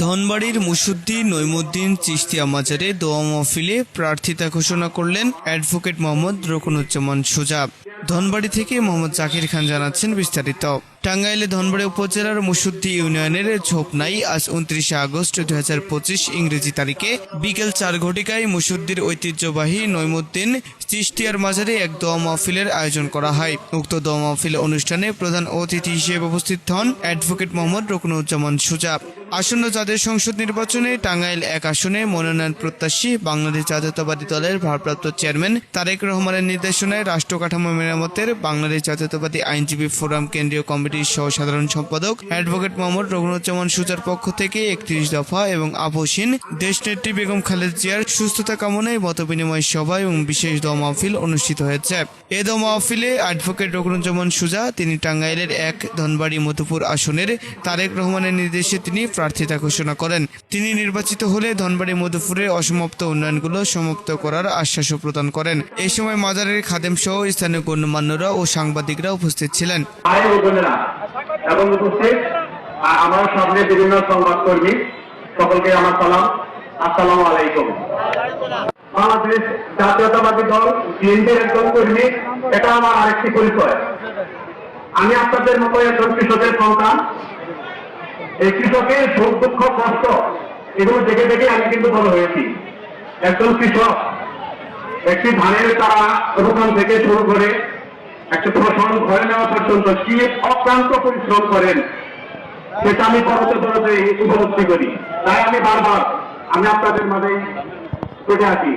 ধনবাড়ির মুসুদ্দি নইমুদ্দিন চিশতিয়া মাজারে দোয়া মাহফিলে প্রার্থিতা ঘোষণা করলেন অ্যাডভোকেট মোহাম্মদ রুকনুজ্জামান সুজা। ধনবাড়ি থেকে মোহাম্মদ জাকির খান জানাচ্ছেন বিস্তারিত। টাঙ্গাইলে ধনবাড়ি উপজেলার মুসুদ্দি ইউনিয়নের ঝোপনাই আজ 29 আগস্ট 2025 ইংরেজি তারিখে বিকেল 4 ঘটিকায় মুসুদ্দির ঐতিহ্যবাহী নইমুদ্দিন চিশতিয়ার মাজারে এক দোয়া মাহফিলের আয়োজন করা হয়। উক্ত দোয়া মাহফিল অনুষ্ঠানে প্রধান অতিথি হিসেবে উপস্থিত হন অ্যাডভোকেট মোহাম্মদ রুকনুজ্জামান সুজা। আসন্ন জাতীয় সংসদ নির্বাচনে টাঙ্গাইল 1 আসনে মনোনয়ন প্রত্যাশী বাংলাদেশ জাতীয়তাবাদী দলের ভারপ্রাপ্ত চেয়ারম্যান তারেক রহমানের নির্দেশনায় রাষ্ট্র কাঠামো মেরামতের বাংলাদেশ জাতীয়তাবাদী আইনজীবী ফোরাম কেন্দ্রীয় কমিটির সহ সাধারণ সম্পাদক অ্যাডভোকেট মোহাম্মদ রুকনুজ্জামান সুজার পক্ষ থেকে 31 দফা এবং আপসহীন দেশনেত্রী বেগম খালেদা জিয়ার সুস্থতা কামনায় মতবিনিময় সভা এবং বিশেষ দোয়া মাহফিল অনুষ্ঠিত হয়েছে। এ দোয়া মাহফিলে অ্যাডভোকেট রুকনুজ্জামান সুজা তিনি টাঙ্গাইলের 1 ধনবাড়ি মধুপুর আসনের তারেক রহমানের নির্দেশে তিনি প্রার্থিতা ঘোষণা করেন। তিনি নির্বাচিত হলে ধনবাড়ি মধুপুরের অসমাপ্ত উন্নয়নগুলো সমাপ্ত করার আশ্বাসও প্রদান করেন। এই সময় মাজারের খাদেম সহ স্থানীয় গণ্যমান্যরা ও সাংবাদিকরা উপস্থিত ছিলেন। এবং উপস্থিত আমার সামনে বিভিন্ন সংবাদকর্মী সকলকে আমার সালাম, আসসালামু আলাইকুম। বাংলাদেশ জাতীয়তাবাদী দল বিএনপির একজন কর্মী, এটা আমার আরেকটি পরিচয়। আমি আপনাদের মতো একজন কৃষকের সন্তান। এই কৃষকের সুখ দুঃখ কষ্ট এগুলো দেখে দেখে আমি কিন্তু বড় হয়েছি। একজন কৃষক একটি ধানের চারা রোপণ থেকে শুরু করে একটা ফসল ঘরে নেওয়া পর্যন্ত কি অক্লান্ত পরিশ্রম করেন সেটা আমি পরতে পরতে উপলব্ধি করি। তাই আমি বারবার আপনাদের মাঝে উঠে আসি।